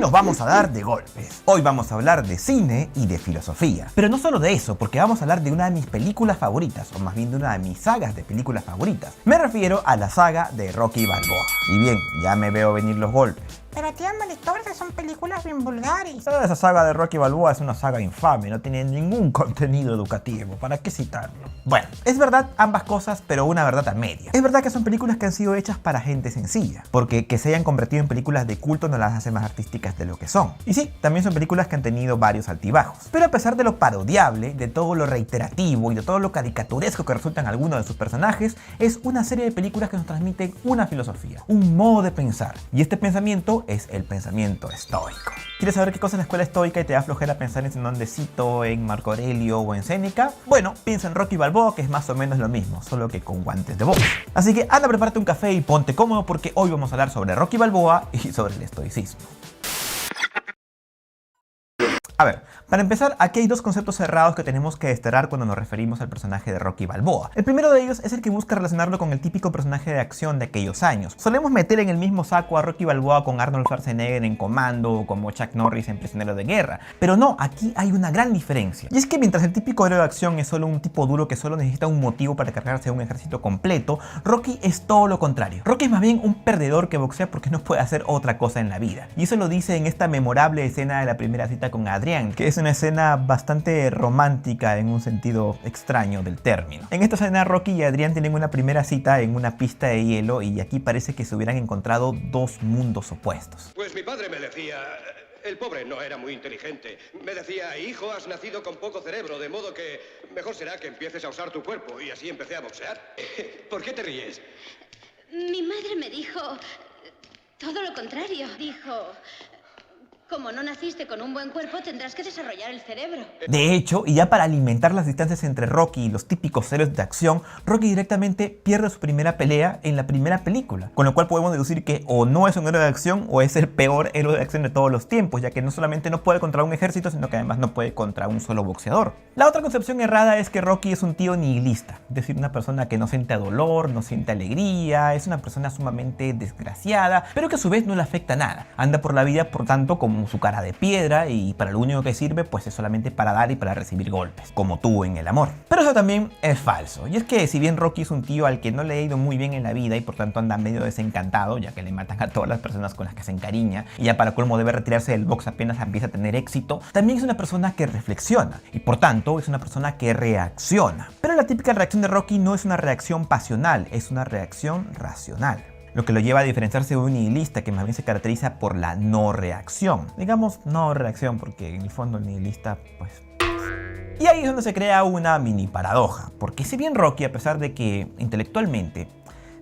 nos vamos a dar de golpes. Hoy vamos a hablar de cine y de filosofía. Pero no solo de eso, porque vamos a hablar de una de mis películas favoritas, o más bien de una de mis sagas de películas favoritas. Me refiero a la saga de Rocky Balboa. Y bien, ya me veo venir los golpes. Pero tía Molitor, son películas bien vulgares. Toda esa saga de Rocky Balboa es una saga infame, no tiene ningún contenido educativo, ¿para qué citarlo? Bueno, es verdad ambas cosas, pero una verdad a medias. Es verdad que son películas que han sido hechas para gente sencilla, porque que se hayan convertido en películas de culto no las hace más artísticas de lo que son. Y sí, también son películas que han tenido varios altibajos. Pero a pesar de lo parodiable, de todo lo reiterativo y de todo lo caricaturesco que resultan algunos de sus personajes, es una serie de películas que nos transmiten una filosofía, un modo de pensar. Y este pensamiento es el pensamiento estoico. ¿Quieres saber qué cosa es la escuela estoica y te da flojera pensar en Zenón de Cito, en Marco Aurelio o en Séneca? Bueno, piensa en Rocky Balboa, que es más o menos lo mismo, solo que con guantes de box. Así que anda, prepárate un café y ponte cómodo porque hoy vamos a hablar sobre Rocky Balboa y sobre el estoicismo. A ver, para empezar, aquí hay dos conceptos cerrados que tenemos que desterrar cuando nos referimos al personaje de Rocky Balboa. El primero de ellos es el que busca relacionarlo con el típico personaje de acción de aquellos años. Solemos meter en el mismo saco a Rocky Balboa con Arnold Schwarzenegger en Comando o como Chuck Norris en Prisionero de Guerra. Pero no, aquí hay una gran diferencia. Y es que mientras el típico héroe de acción es solo un tipo duro que solo necesita un motivo para cargarse a un ejército completo, Rocky es todo lo contrario. Rocky es más bien un perdedor que boxea porque no puede hacer otra cosa en la vida. Y eso lo dice en esta memorable escena de la primera cita con Adrián, que es una escena bastante romántica en un sentido extraño del término. En esta escena Rocky y Adrián tienen una primera cita en una pista de hielo y aquí parece que se hubieran encontrado dos mundos opuestos. Pues mi padre me decía... El pobre no era muy inteligente. Me decía, hijo, has nacido con poco cerebro, de modo que mejor será que empieces a usar tu cuerpo. Y así empecé a boxear. ¿Por qué te ríes? Mi madre me dijo todo lo contrario. Dijo... Como no naciste con un buen cuerpo, tendrás que desarrollar el cerebro. De hecho, y ya para alimentar las distancias entre Rocky y los típicos héroes de acción, Rocky directamente pierde su primera pelea en la primera película. Con lo cual podemos deducir que o no es un héroe de acción o es el peor héroe de acción de todos los tiempos, ya que no solamente no puede contra un ejército, sino que además no puede contra un solo boxeador. La otra concepción errada es que Rocky es un tío nihilista, es decir, una persona que no siente dolor, no siente alegría, es una persona sumamente desgraciada, pero que a su vez no le afecta nada. Anda por la vida, por tanto, como su cara de piedra y para lo único que sirve pues es solamente para dar y para recibir golpes, como tú en el amor. Pero eso también es falso, y es que si bien Rocky es un tío al que no le ha ido muy bien en la vida y por tanto anda medio desencantado, ya que le matan a todas las personas con las que se encariña y ya para colmo debe retirarse del box apenas empieza a tener éxito, también es una persona que reflexiona y por tanto es una persona que reacciona. Pero la típica reacción de Rocky no es una reacción pasional, es una reacción racional, lo que lo lleva a diferenciarse de un nihilista que más bien se caracteriza por la no reacción. Digamos no reacción porque en el fondo el nihilista pues... Y ahí es donde se crea una mini paradoja, porque si bien Rocky, a pesar de que intelectualmente,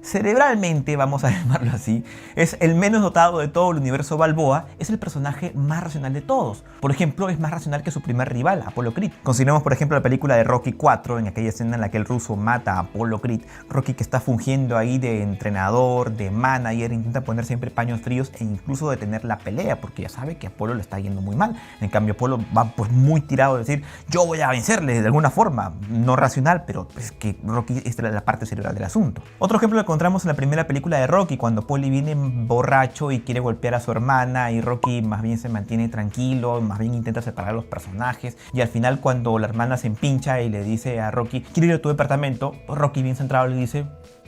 cerebralmente, vamos a llamarlo así, es el menos dotado de todo el universo Balboa, es el personaje más racional de todos. Por ejemplo, es más racional que su primer rival, Apollo Creed. Consideremos por ejemplo la película de Rocky 4, en aquella escena en la que el ruso mata a Apollo Creed. Rocky, que está fungiendo ahí de entrenador, de manager, intenta poner siempre paños fríos e incluso detener la pelea, porque ya sabe que Apollo le está yendo muy mal. En cambio Apollo va pues muy tirado a decir, yo voy a vencerle de alguna forma, no racional, pero es que Rocky es la parte cerebral del asunto. Otro ejemplo lo encontramos en la primera película de Rocky, cuando Paulie viene borracho y quiere golpear a su hermana y Rocky más bien se mantiene tranquilo, más bien intenta separar a los personajes y al final cuando la hermana se empincha y le dice a Rocky, quiero ir a tu departamento, Rocky bien centrado le dice,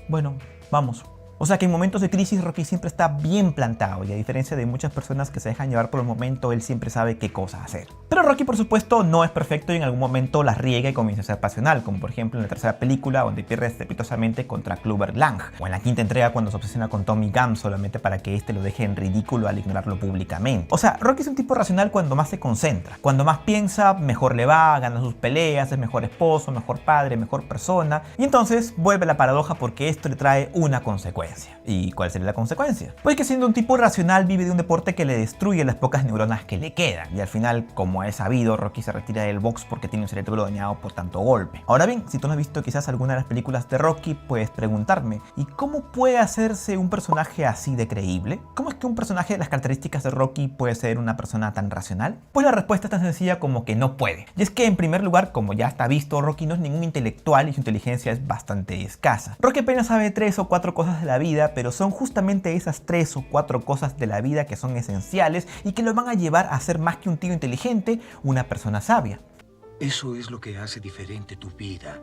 bueno, vamos. O sea que en momentos de crisis Rocky siempre está bien plantado y a diferencia de muchas personas que se dejan llevar por el momento, él siempre sabe qué cosa hacer. Pero Rocky por supuesto no es perfecto y en algún momento las riega y comienza a ser pasional, como por ejemplo en la tercera película donde pierde estrepitosamente contra Clubber Lang, o en la quinta entrega cuando se obsesiona con Tommy Gunn solamente para que este lo deje en ridículo al ignorarlo públicamente. O sea, Rocky es un tipo racional cuando más se concentra, cuando más piensa, mejor le va, gana sus peleas, es mejor esposo, mejor padre, mejor persona, y entonces vuelve la paradoja porque esto le trae una consecuencia. ¿Y cuál sería la consecuencia? Pues que siendo un tipo racional vive de un deporte que le destruye las pocas neuronas que le quedan. Y al final, como es sabido, Rocky se retira del box porque tiene un cerebro dañado por tanto golpe. Ahora bien, si tú no has visto quizás alguna de las películas de Rocky, puedes preguntarme, ¿y cómo puede hacerse un personaje así de creíble? ¿Cómo es que un personaje de las características de Rocky puede ser una persona tan racional? Pues la respuesta es tan sencilla como que no puede. Y es que en primer lugar, como ya está visto, Rocky no es ningún intelectual y su inteligencia es bastante escasa. Rocky apenas sabe 3 o 4 cosas de la la vida, pero son justamente esas 3 o 4 cosas de la vida que son esenciales y que lo van a llevar a ser más que un tío inteligente, una persona sabia. Eso es lo que hace diferente tu vida.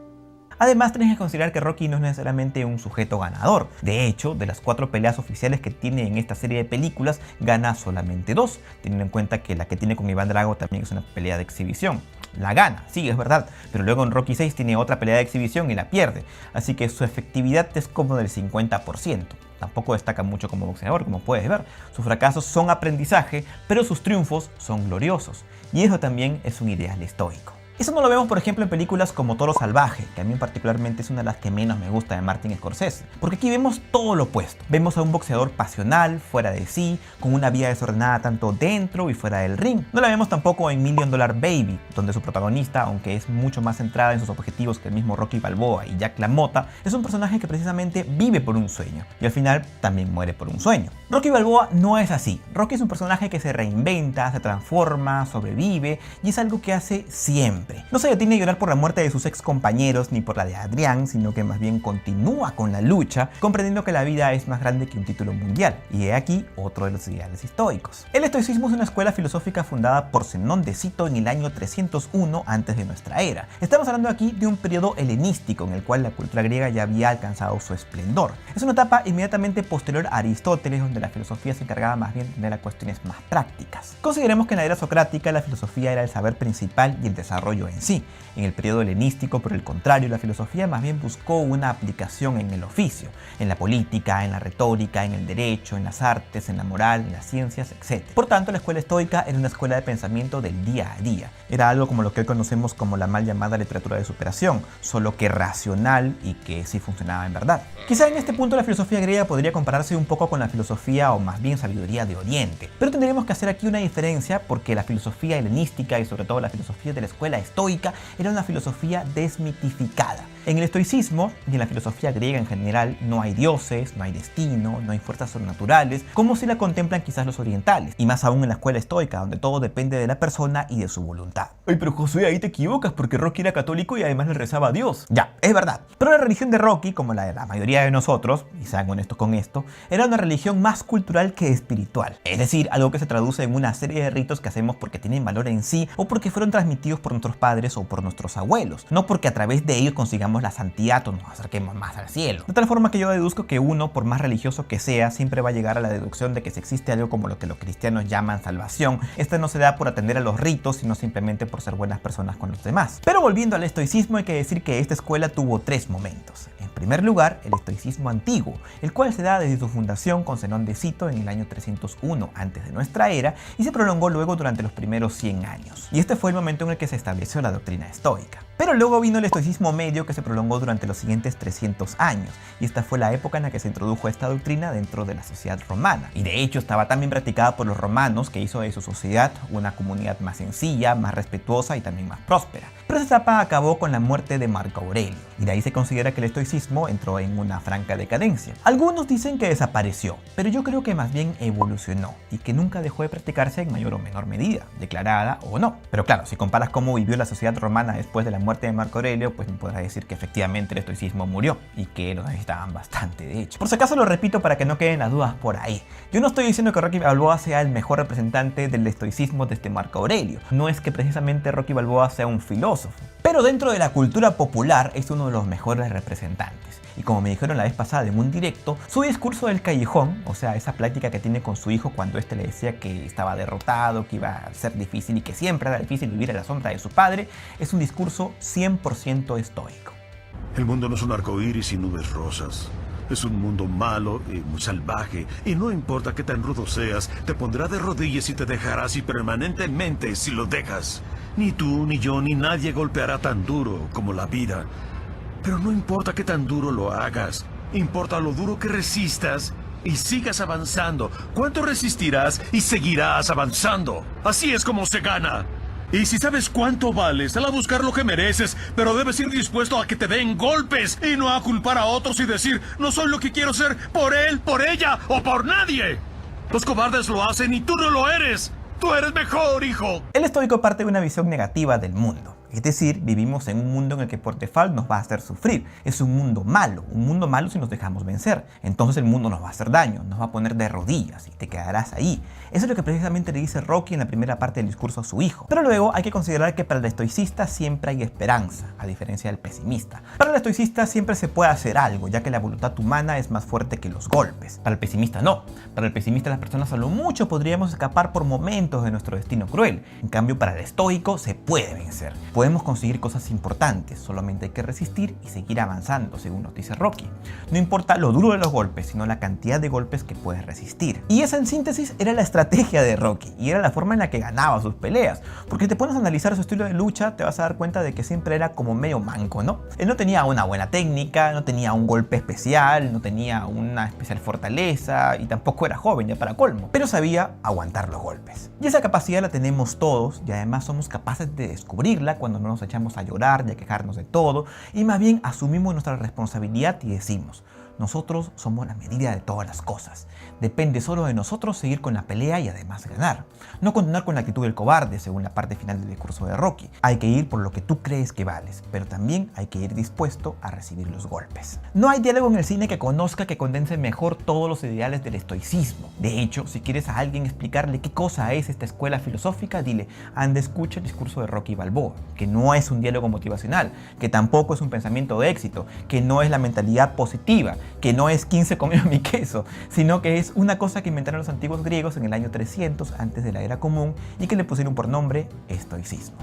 Además, tenés que considerar que Rocky no es necesariamente un sujeto ganador. De hecho, de las 4 peleas oficiales que tiene en esta serie de películas, gana solamente 2, teniendo en cuenta que la que tiene con Iván Drago también es una pelea de exhibición. La gana, sí, es verdad, pero luego en Rocky 6 tiene otra pelea de exhibición y la pierde, así que su efectividad es como del 50%. Tampoco destaca mucho como boxeador, como puedes ver. Sus fracasos son aprendizaje, pero sus triunfos son gloriosos, y eso también es un ideal estoico. Eso no lo vemos, por ejemplo, en películas como Toro Salvaje, que a mí particularmente es una de las que menos me gusta de Martin Scorsese, porque aquí vemos todo lo opuesto. Vemos a un boxeador pasional, fuera de sí, con una vida desordenada tanto dentro y fuera del ring. No la vemos tampoco en $1 Million Baby, donde su protagonista, aunque es mucho más centrada en sus objetivos que el mismo Rocky Balboa y Jack LaMotta, es un personaje que precisamente vive por un sueño, y al final también muere por un sueño. Rocky Balboa no es así. Rocky es un personaje que se reinventa, se transforma, sobrevive, y es algo que hace siempre. No se detiene a llorar por la muerte de sus ex compañeros ni por la de Adrián, sino que más bien continúa con la lucha, comprendiendo que la vida es más grande que un título mundial. Y he aquí otro de los ideales estoicos. El estoicismo es una escuela filosófica fundada por Zenón de Cito en el año 301 antes de nuestra era. Estamos hablando aquí de un periodo helenístico en el cual la cultura griega ya había alcanzado su esplendor. Es una etapa inmediatamente posterior a Aristóteles, donde la filosofía se encargaba más bien de tener cuestiones más prácticas. Consideremos que en la era socrática la filosofía era el saber principal y el desarrollo en sí. En el periodo helenístico, por el contrario, la filosofía más bien buscó una aplicación en el oficio, en la política, en la retórica, en el derecho, en las artes, en la moral, en las ciencias, etc. Por tanto, la escuela estoica era una escuela de pensamiento del día a día. Era algo como lo que hoy conocemos como la mal llamada literatura de superación, solo que racional y que sí funcionaba en verdad. Quizá en este punto la filosofía griega podría compararse un poco con la filosofía o más bien sabiduría de Oriente, pero tendríamos que hacer aquí una diferencia porque la filosofía helenística y sobre todo la filosofía de la escuela estoica era una filosofía desmitificada. En el estoicismo y en la filosofía griega en general no hay dioses, no hay destino, no hay fuerzas sobrenaturales, como si la contemplan quizás los orientales, y más aún en la escuela estoica, donde todo depende de la persona y de su voluntad. Oye, pero Josué, ahí te equivocas porque Rocky era católico y además le rezaba a Dios. Ya, es verdad. Pero la religión de Rocky, como la de la mayoría de nosotros, y sean honestos con esto, era una religión más cultural que espiritual. Es decir, algo que se traduce en una serie de ritos que hacemos porque tienen valor en sí o porque fueron transmitidos por nuestros padres o por nuestros abuelos, no porque a través de ellos consigamos la santidad o nos acerquemos más al cielo. De tal forma que yo deduzco que uno, por más religioso que sea, siempre va a llegar a la deducción de que si existe algo como lo que los cristianos llaman salvación, esta no se da por atender a los ritos, sino simplemente por ser buenas personas con los demás. Pero volviendo al estoicismo, hay que decir que esta escuela tuvo 3 momentos. En primer lugar, el estoicismo antiguo, el cual se da desde su fundación con Zenón de Cito en el año 301 antes de nuestra era y se prolongó luego durante los primeros 100 años. Y este fue el momento en el que se estableció la doctrina estoica. Pero luego vino el estoicismo medio, que se prolongó durante los siguientes 300 años, y esta fue la época en la que se introdujo esta doctrina dentro de la sociedad romana. Y de hecho estaba tan bien practicada por los romanos que hizo de su sociedad una comunidad más sencilla, más respetuosa y también más próspera. Pero esta etapa acabó con la muerte de Marco Aurelio, y de ahí se considera que el estoicismo entró en una franca decadencia. Algunos dicen que desapareció, pero yo creo que más bien evolucionó, y que nunca dejó de practicarse en mayor o menor medida, declarada o no. Pero claro, si comparas cómo vivió la sociedad romana después de la muerte de Marco Aurelio, pues me podrás decir que efectivamente el estoicismo murió, y que lo necesitaban bastante de hecho. Por si acaso lo repito para que no queden las dudas por ahí. Yo no estoy diciendo que Rocky Balboa sea el mejor representante del estoicismo desde Marco Aurelio. No es que precisamente Rocky Balboa sea un filósofo, pero dentro de la cultura popular es uno de los mejores representantes. Y como me dijeron la vez pasada en un directo, su discurso del callejón, o sea, esa plática que tiene con su hijo cuando este le decía que estaba derrotado, que iba a ser difícil y que siempre era difícil vivir a la sombra de su padre, es un discurso 100% estoico. El mundo no es un arcoíris y nubes rosas. Es un mundo malo y muy salvaje, y no importa qué tan rudo seas, te pondrá de rodillas y te dejará así permanentemente si lo dejas. Ni tú, ni yo, ni nadie golpeará tan duro como la vida. Pero no importa qué tan duro lo hagas, importa lo duro que resistas y sigas avanzando. ¿Cuánto resistirás y seguirás avanzando? Así es como se gana. Y si sabes cuánto vales, sal a buscar lo que mereces, pero debes ir dispuesto a que te den golpes y no a culpar a otros y decir, no soy lo que quiero ser por él, por ella o por nadie. Los cobardes lo hacen y tú no lo eres. Tú eres mejor, hijo. El estoico parte de una visión negativa del mundo. Es decir, vivimos en un mundo en el que por default nos va a hacer sufrir. Es un mundo malo si nos dejamos vencer. Entonces el mundo nos va a hacer daño, nos va a poner de rodillas y te quedarás ahí. Eso es lo que precisamente le dice Rocky en la primera parte del discurso a su hijo. Pero luego hay que considerar que para el estoicista siempre hay esperanza, a diferencia del pesimista. Para el estoicista siempre se puede hacer algo, ya que la voluntad humana es más fuerte que los golpes. Para el pesimista no. Para el pesimista las personas a lo mucho podríamos escapar por momentos de nuestro destino cruel. En cambio, para el estoico se puede vencer. Podemos conseguir cosas importantes, solamente hay que resistir y seguir avanzando, según nos dice Rocky. No importa lo duro de los golpes, sino la cantidad de golpes que puedes resistir. Y esa en síntesis era la estrategia de Rocky y era la forma en la que ganaba sus peleas. Porque te pones a analizar su estilo de lucha, te vas a dar cuenta de que siempre era como medio manco, ¿no? Él no tenía una buena técnica, no tenía un golpe especial, no tenía una especial fortaleza y tampoco era joven, ya para colmo, pero sabía aguantar los golpes. Y esa capacidad la tenemos todos y además somos capaces de descubrirla cuando no nos echamos a llorar y a quejarnos de todo y más bien asumimos nuestra responsabilidad y decimos: nosotros somos la medida de todas las cosas. Depende solo de nosotros seguir con la pelea y además ganar. No continuar con la actitud del cobarde, según la parte final del discurso de Rocky. Hay que ir por lo que tú crees que vales, pero también hay que ir dispuesto a recibir los golpes. No hay diálogo en el cine que condense mejor todos los ideales del estoicismo. De hecho, si quieres a alguien explicarle qué cosa es esta escuela filosófica, dile: anda, escucha el discurso de Rocky Balboa, que no es un diálogo motivacional, que tampoco es un pensamiento de éxito, que no es la mentalidad positiva, que no es 15 comió mi queso, sino que es una cosa que inventaron los antiguos griegos en el año 300 antes de la era común y que le pusieron por nombre estoicismo.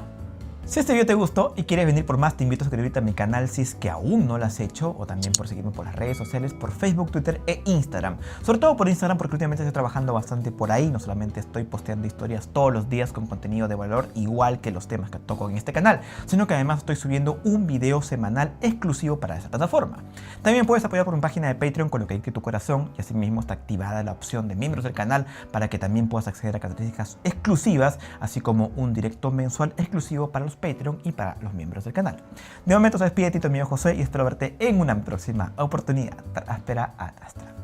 Si este video te gustó y quieres venir por más, te invito a suscribirte a mi canal si es que aún no lo has hecho, o también por seguirme por las redes sociales, por Facebook, Twitter e Instagram. Sobre todo por Instagram, porque últimamente estoy trabajando bastante por ahí. No solamente estoy posteando historias todos los días con contenido de valor, igual que los temas que toco en este canal, sino que además estoy subiendo un video semanal exclusivo para esa plataforma. También puedes apoyar por mi página de Patreon con lo que hay tu corazón, y asimismo está activada la opción de miembros del canal para que también puedas acceder a características exclusivas, así como un directo mensual exclusivo para los Patreon y para los miembros del canal. De momento se despide Tito, mi amigo José, y espero verte en una próxima oportunidad. Hasta la